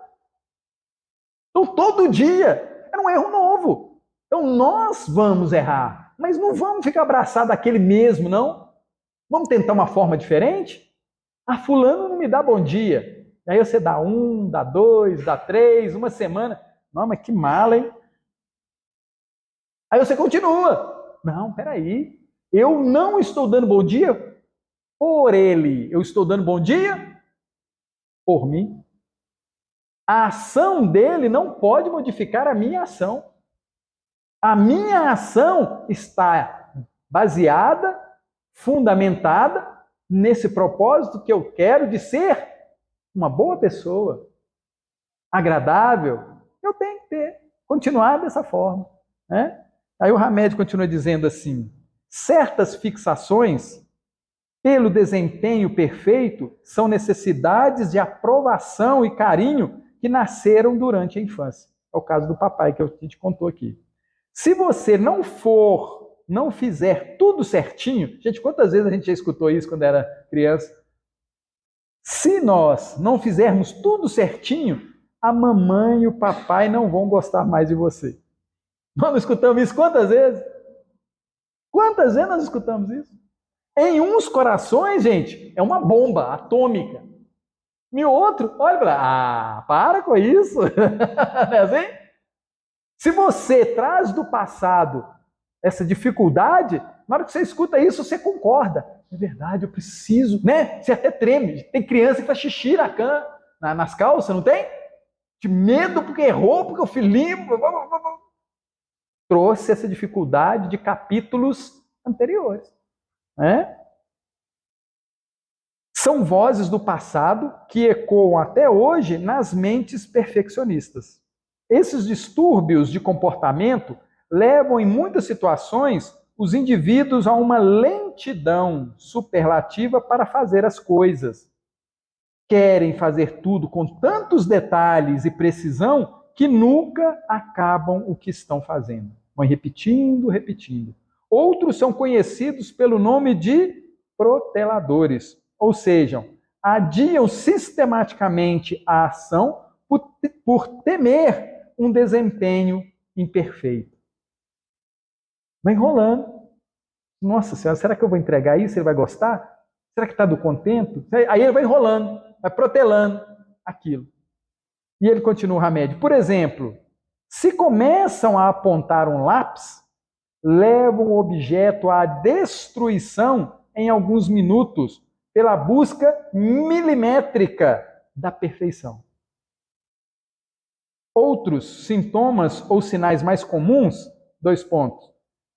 Então, todo dia é um erro novo. Então, nós vamos errar, mas não vamos ficar abraçados àquele mesmo, não. Vamos tentar uma forma diferente? Ah, fulano não me dá bom dia. E aí você dá 1, dá 2, dá 3, uma semana. Não, mas que mala, hein? Aí você continua. Não, peraí. Eu não estou dando bom dia por ele. Eu estou dando bom dia por mim. A ação dele não pode modificar a minha ação. A minha ação está baseada, fundamentada nesse propósito que eu quero de ser uma boa pessoa, agradável. Eu tenho que ter, continuar dessa forma, né? Aí o Hamed continua dizendo assim: certas fixações, pelo desempenho perfeito, são necessidades de aprovação e carinho que nasceram durante a infância. É o caso do papai que a gente contou aqui. Se você não fizer tudo certinho, gente, quantas vezes a gente já escutou isso quando era criança? Se nós não fizermos tudo certinho, a mamãe e o papai não vão gostar mais de você. Nós não escutamos isso quantas vezes? Quantas vezes nós escutamos isso? Em uns corações, gente, é uma bomba atômica. E o outro, olha para para com isso. Não é assim? Se você traz do passado essa dificuldade, na hora que você escuta isso, você concorda. É verdade, eu preciso, né? Você até treme. Tem criança que faz xixi nas calças, não tem? De medo porque errou, porque o filhinho trouxe essa dificuldade de capítulos anteriores. Né? São vozes do passado que ecoam até hoje nas mentes perfeccionistas. Esses distúrbios de comportamento levam, em muitas situações, os indivíduos a uma lentidão superlativa para fazer as coisas. Querem fazer tudo com tantos detalhes e precisão que nunca acabam o que estão fazendo. Vão repetindo, repetindo. Outros são conhecidos pelo nome de proteladores, ou seja, adiam sistematicamente a ação por temer um desempenho imperfeito. Vai enrolando. Nossa Senhora, será que eu vou entregar isso? Ele vai gostar? Será que está do contento? Aí ele vai enrolando, vai protelando aquilo. E ele continua o remédio. Por exemplo, se começam a apontar um lápis, levam o objeto à destruição em alguns minutos pela busca milimétrica da perfeição. Outros sintomas ou sinais mais comuns, 2 pontos.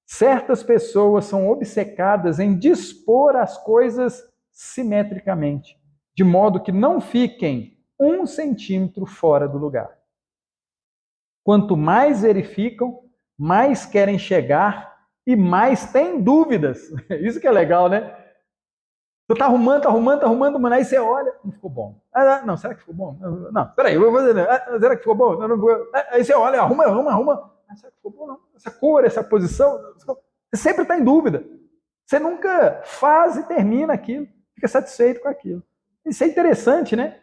Certas pessoas são obcecadas em dispor as coisas simetricamente, de modo que não fiquem 1 centímetro fora do lugar. Quanto mais verificam, mais querem chegar e mais têm dúvidas. Isso que é legal, né? Tu tá arrumando, mas aí você olha, não ficou bom. Não, será que ficou bom? Não, peraí, eu vou fazer. Será que ficou bom? Aí você olha, arruma. Será que ficou bom? Não. Essa cor, essa posição. Você sempre está em dúvida. Você nunca faz e termina aquilo, fica satisfeito com aquilo. Isso é interessante, né?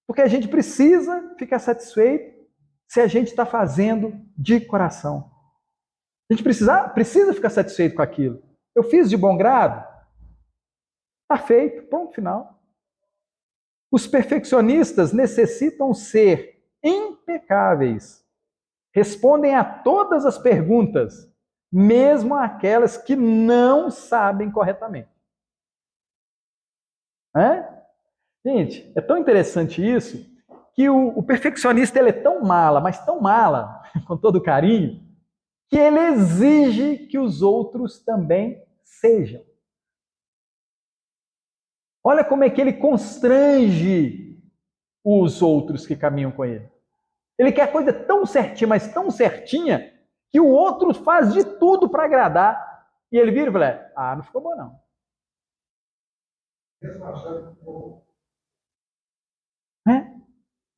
Porque a gente precisa ficar satisfeito se a gente está fazendo de coração. A gente precisa ficar satisfeito com aquilo. Eu fiz de bom grado? Está feito, ponto final. Os perfeccionistas necessitam ser impecáveis. Respondem a todas as perguntas, mesmo aquelas que não sabem corretamente. Gente, é tão interessante isso, que o perfeccionista ele é tão mala, mas tão mala, com todo carinho, que ele exige que os outros também sejam. Olha como é que ele constrange os outros que caminham com ele. Ele quer a coisa tão certinha, mas tão certinha, que o outro faz de tudo para agradar. E ele vira e fala, não ficou bom não.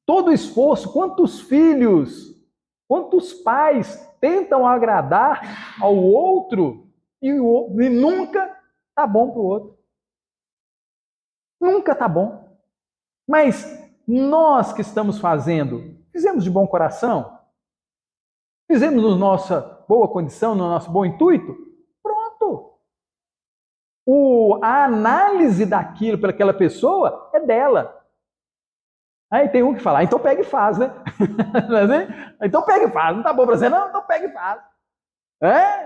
Todo esforço, quantos filhos, quantos pais tentam agradar ao outro e nunca está bom para o outro. Nunca está bom. Mas nós que estamos fazendo, fizemos de bom coração? Fizemos na nossa boa condição, no nosso bom intuito? Pronto. A análise daquilo pelaquela pessoa é dela. Aí tem um que fala, então pega e faz, né? Então pega e faz. Não está bom para você, não? Então pega e faz.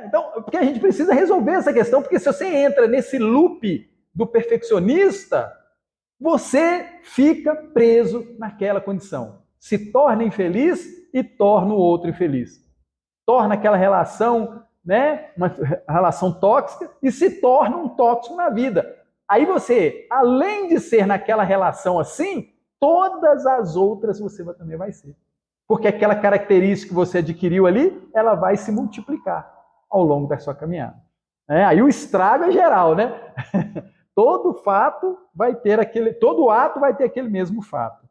Então, porque a gente precisa resolver essa questão, porque se você entra nesse loop do perfeccionista, você fica preso naquela condição. Se torna infeliz e torna o outro infeliz. Torna aquela relação, né, uma relação tóxica e se torna um tóxico na vida. Aí você, além de ser naquela relação assim, todas as outras você também vai ser. Porque aquela característica que você adquiriu ali, ela vai se multiplicar ao longo da sua caminhada. Aí o estrago é geral, né? Todo fato vai ter aquele, todo ato vai ter aquele mesmo fato.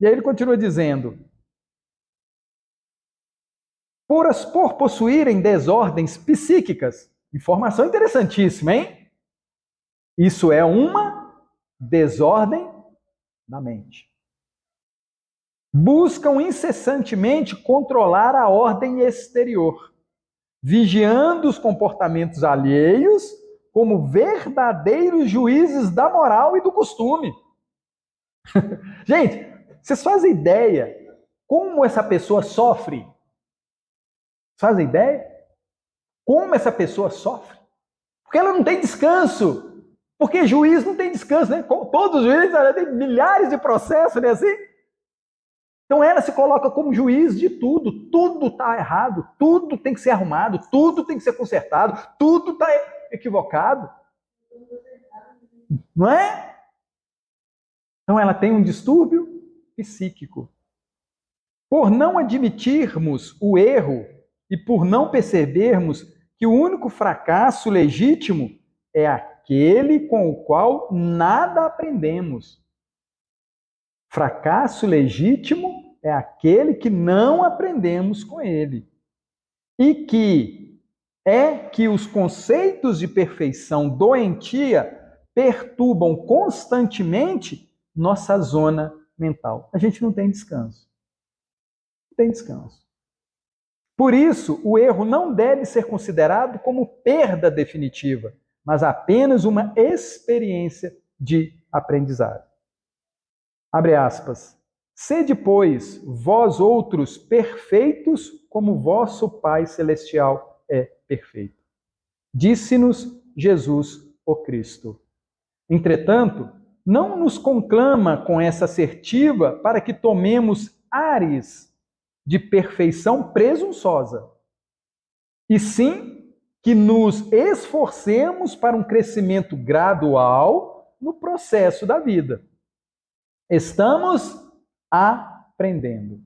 E aí ele continua dizendo: por possuírem desordens psíquicas, informação interessantíssima, hein? Isso é uma desordem da mente. Buscam incessantemente controlar a ordem exterior, vigiando os comportamentos alheios como verdadeiros juízes da moral e do costume. Gente, vocês fazem ideia como essa pessoa sofre? Fazem ideia? Como essa pessoa sofre? Porque ela não tem descanso. Porque juiz não tem descanso, né? Todos os juízes têm milhares de processos, né? Assim? Então ela se coloca como juiz de tudo. Tudo está errado, tudo tem que ser arrumado, tudo tem que ser consertado, tudo está equivocado. Não é? Então ela tem um distúrbio psíquico. Por não admitirmos o erro e por não percebermos que o único fracasso legítimo é aquele com o qual nada aprendemos. Fracasso legítimo é aquele que não aprendemos com ele. E que os conceitos de perfeição doentia perturbam constantemente nossa zona mental. A gente não tem descanso. Não tem descanso. Por isso, o erro não deve ser considerado como perda definitiva, mas apenas uma experiência de aprendizado. Abre aspas. Sede, pois, vós outros perfeitos, como vosso Pai Celestial é perfeito. Disse-nos Jesus, o Cristo. Entretanto, não nos conclama com essa assertiva para que tomemos ares de perfeição presunçosa, e sim que nos esforcemos para um crescimento gradual no processo da vida. Estamos aprendendo.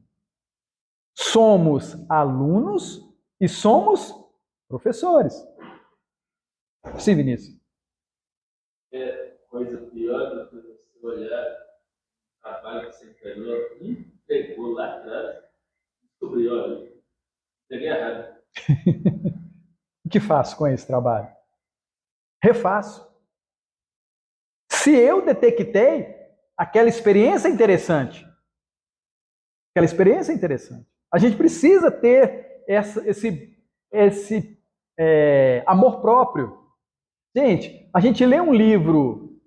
Somos alunos e somos professores. Sim, Vinícius. É coisa pior do que você olhar o trabalho que você pegou lá atrás, descobriu, olha, peguei errado. O que faço com esse trabalho? Refaço. Se eu detectei aquela experiência interessante, a gente precisa ter esse amor próprio. Gente, a gente lê um livro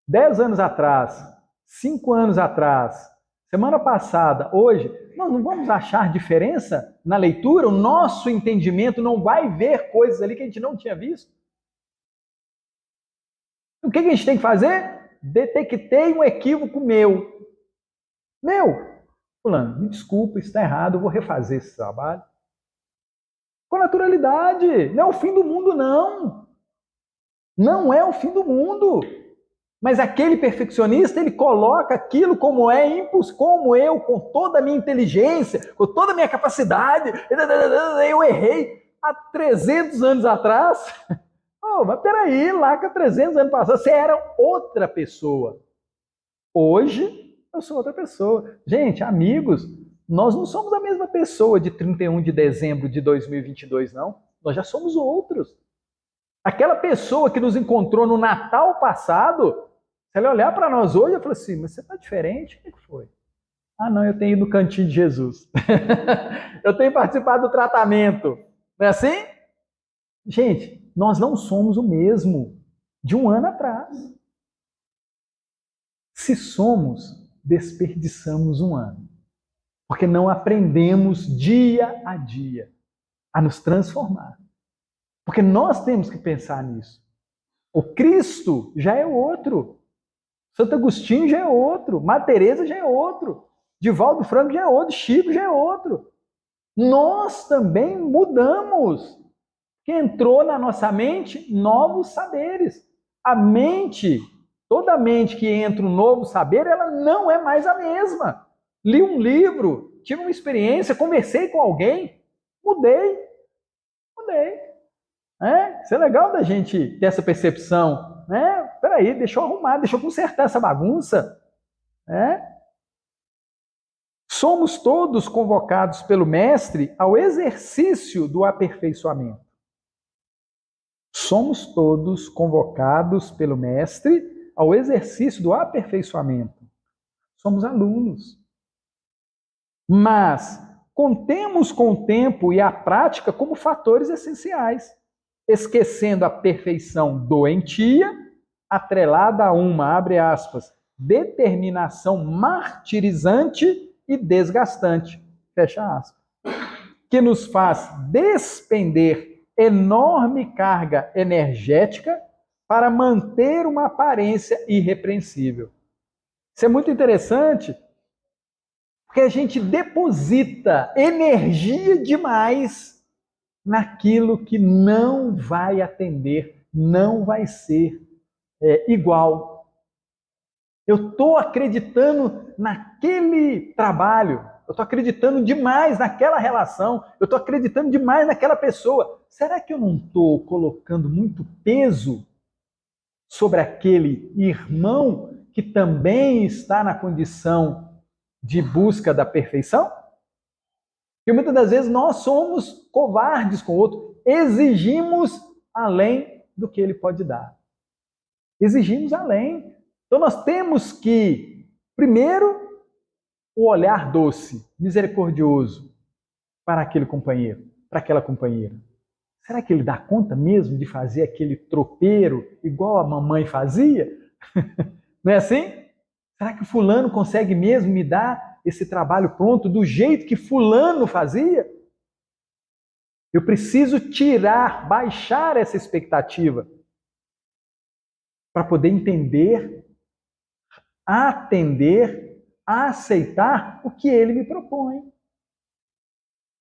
10 anos atrás, 5 anos atrás, semana passada, hoje, nós não vamos achar diferença na leitura? O nosso entendimento não vai ver coisas ali que a gente não tinha visto? O que a gente tem que fazer? Detectei um equívoco meu. Fulano, me desculpa, isso está errado, eu vou refazer esse trabalho. Com naturalidade. Não é o fim do mundo, não. Não é o fim do mundo. Mas aquele perfeccionista, ele coloca aquilo como como eu, com toda a minha inteligência, com toda a minha capacidade, eu errei há 300 anos atrás. Oh, mas peraí, lá que há 300 anos passados, você era outra pessoa. Hoje, eu sou outra pessoa. Gente, amigos, nós não somos a mesma pessoa de 31 de dezembro de 2022, não. Nós já somos outros. Aquela pessoa que nos encontrou no Natal passado, se ela olhar para nós hoje, eu falo assim, mas você está diferente? O que foi? Ah, não, eu tenho ido no cantinho de Jesus. Eu tenho participado do tratamento. Não é assim? Gente, nós não somos o mesmo de um ano atrás. Se somos, desperdiçamos um ano. Porque não aprendemos dia a dia a nos transformar. Porque nós temos que pensar nisso. O Cristo já é outro. Santo Agostinho já é outro. Madre Teresa já é outro. Divaldo Franco já é outro. Chico já é outro. Nós também mudamos. Que entrou na nossa mente novos saberes. A mente, toda mente que entra um novo saber, ela não é mais a mesma. Li um livro tive uma experiência, conversei com alguém, mudei. Isso é legal da gente ter essa percepção. Peraí, deixa eu arrumar, deixa eu consertar essa bagunça. Somos todos convocados pelo Mestre ao exercício do aperfeiçoamento. Somos todos convocados pelo Mestre ao exercício do aperfeiçoamento. Somos alunos. Mas contemos com o tempo e a prática como fatores essenciais, esquecendo a perfeição doentia, atrelada a uma, abre aspas, determinação martirizante e desgastante, fecha aspas, que nos faz despender enorme carga energética para manter uma aparência irrepreensível. Isso é muito interessante, porque a gente deposita energia demais naquilo que não vai atender, não vai ser igual. Eu estou acreditando naquele trabalho, eu estou acreditando demais naquela relação, eu estou acreditando demais naquela pessoa. Será que eu não estou colocando muito peso sobre aquele irmão que também está na condição de busca da perfeição? Porque muitas das vezes nós somos covardes com o outro, exigimos além do que ele pode dar. Exigimos além. Então nós temos que, primeiro, o olhar doce, misericordioso para aquele companheiro, para aquela companheira. Será que ele dá conta mesmo de fazer aquele tropeiro igual a mamãe fazia? Não é assim? Será que fulano consegue mesmo me dar esse trabalho pronto do jeito que fulano fazia? Eu preciso baixar essa expectativa para poder entender, atender, aceitar o que ele me propõe.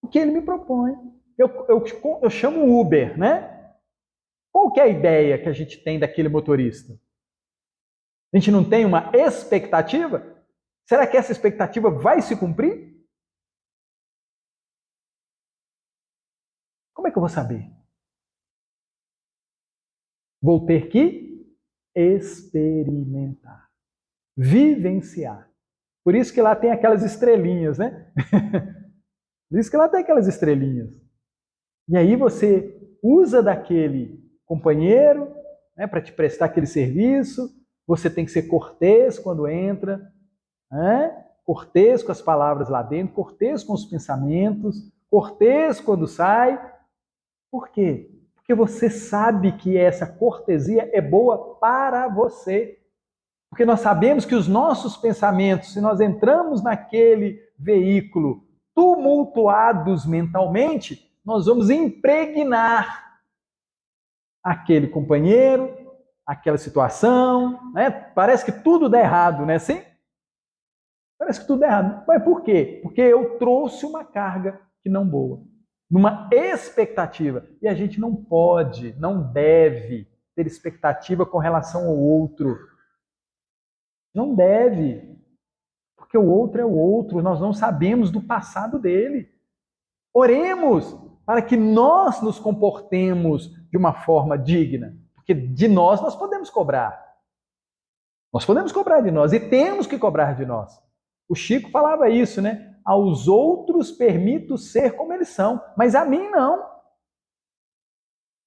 O que ele me propõe. Eu chamo Uber, né? Qual que é a ideia que a gente tem daquele motorista? A gente não tem uma expectativa? Será que essa expectativa vai se cumprir? Como é que eu vou saber? Vou ter que experimentar, vivenciar. Por isso que lá tem aquelas estrelinhas, né? Por isso que lá tem aquelas estrelinhas. E aí você usa daquele companheiro, né, para te prestar aquele serviço. Você tem que ser cortês quando entra, né? Cortês com as palavras lá dentro, cortês com os pensamentos, cortês quando sai. Por quê? Porque você sabe que essa cortesia é boa para você. Porque nós sabemos que os nossos pensamentos, se nós entramos naquele veículo tumultuados mentalmente, nós vamos impregnar aquele companheiro, aquela situação, né? Parece que tudo dá errado, não é assim? Parece que tudo dá errado. Mas por quê? Porque eu trouxe uma carga que não boa, numa expectativa. E a gente não pode, não deve ter expectativa com relação ao outro. Não deve. Porque o outro é o outro, nós não sabemos do passado dele. Oremos para que nós nos comportemos de uma forma digna. Porque de nós podemos cobrar. Nós podemos cobrar de nós e temos que cobrar de nós. O Chico falava isso, né? Aos outros permito ser como eles são, mas a mim não.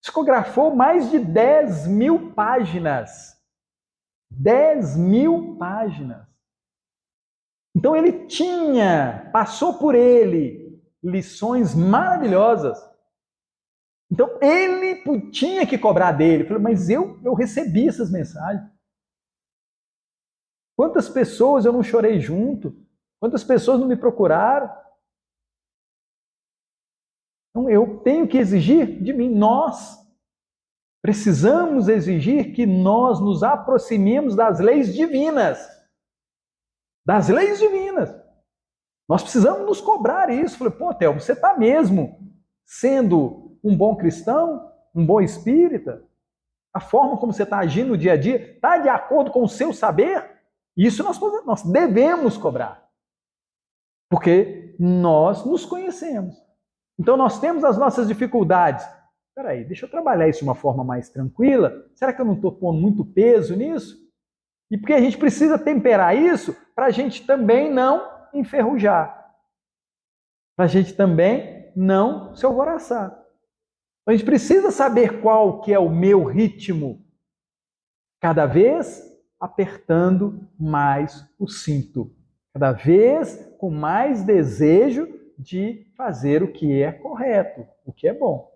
Psicografou mais de 10.000 páginas. 10.000 páginas. Então ele passou por ele lições maravilhosas. Então ele tinha que cobrar dele. Falei, mas eu recebi essas mensagens. Quantas pessoas eu não chorei junto? Quantas pessoas não me procuraram? Então eu tenho que exigir de mim. Nós precisamos exigir que nós nos aproximemos das leis divinas. Das leis divinas. Nós precisamos nos cobrar isso. Falei, pô, Thelmo, você está mesmo sendo um bom cristão, um bom espírita? A forma como você está agindo no dia a dia está de acordo com o seu saber? Isso nós devemos cobrar. Porque nós nos conhecemos. Então nós temos as nossas dificuldades. Espera aí, deixa eu trabalhar isso de uma forma mais tranquila. Será que eu não estou pondo muito peso nisso? E porque a gente precisa temperar isso para a gente também não enferrujar. Para a gente também não se alvoroçar. A gente precisa saber qual que é o meu ritmo. Cada vez apertando mais o cinto. Cada vez com mais desejo de fazer o que é correto, o que é bom.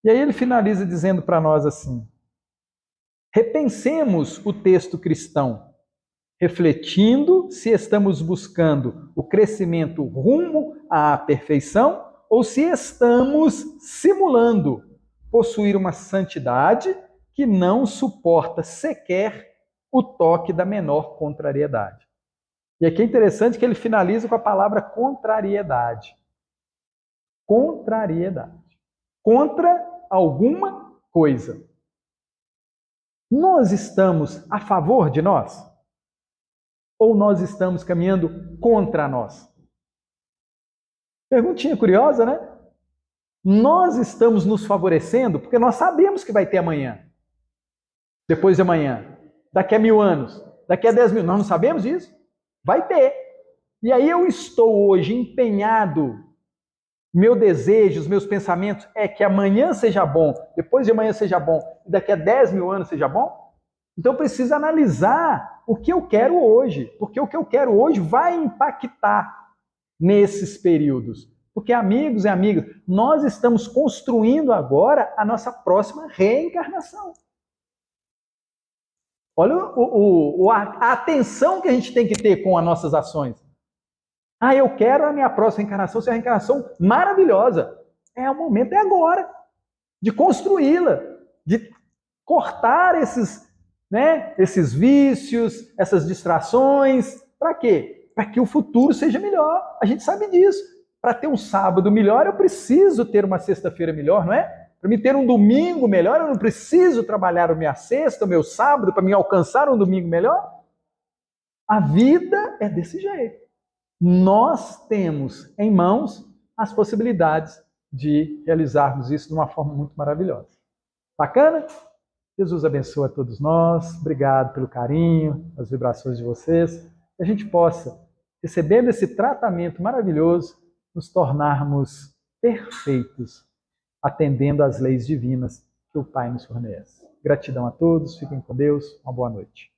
E aí ele finaliza dizendo para nós assim: repensemos o texto cristão, refletindo se estamos buscando o crescimento rumo à perfeição ou se estamos simulando possuir uma santidade que não suporta sequer o toque da menor contrariedade. E aqui é interessante que ele finaliza com a palavra contrariedade. Contrariedade. Contra alguma coisa. Nós estamos a favor de nós? Ou nós estamos caminhando contra nós? Perguntinha curiosa, né? Nós estamos nos favorecendo porque nós sabemos que vai ter amanhã. Depois de amanhã. Daqui a 1000 anos. Daqui a 10.000. Nós não sabemos disso? Vai ter. E aí eu estou hoje empenhado, meu desejo, os meus pensamentos é que amanhã seja bom, depois de amanhã seja bom, e daqui a 10.000 anos seja bom? Então eu preciso analisar o que eu quero hoje, porque o que eu quero hoje vai impactar nesses períodos. Porque, amigos e amigas, nós estamos construindo agora a nossa próxima reencarnação. Olha a atenção que a gente tem que ter com as nossas ações. Ah, eu quero a minha próxima reencarnação ser uma reencarnação maravilhosa. O momento é agora de construí-la, de cortar esses vícios, essas distrações. Para quê? Para que o futuro seja melhor. A gente sabe disso. Para ter um sábado melhor, eu preciso ter uma sexta-feira melhor, não é? Para me ter um domingo melhor, eu não preciso trabalhar a minha sexta, o meu sábado, para me alcançar um domingo melhor? A vida é desse jeito. Nós temos em mãos as possibilidades de realizarmos isso de uma forma muito maravilhosa. Bacana? Jesus abençoe a todos nós. Obrigado pelo carinho, as vibrações de vocês. Que a gente possa, recebendo esse tratamento maravilhoso, nos tornarmos perfeitos, atendendo às leis divinas que o Pai nos fornece. Gratidão a todos, fiquem com Deus, uma boa noite.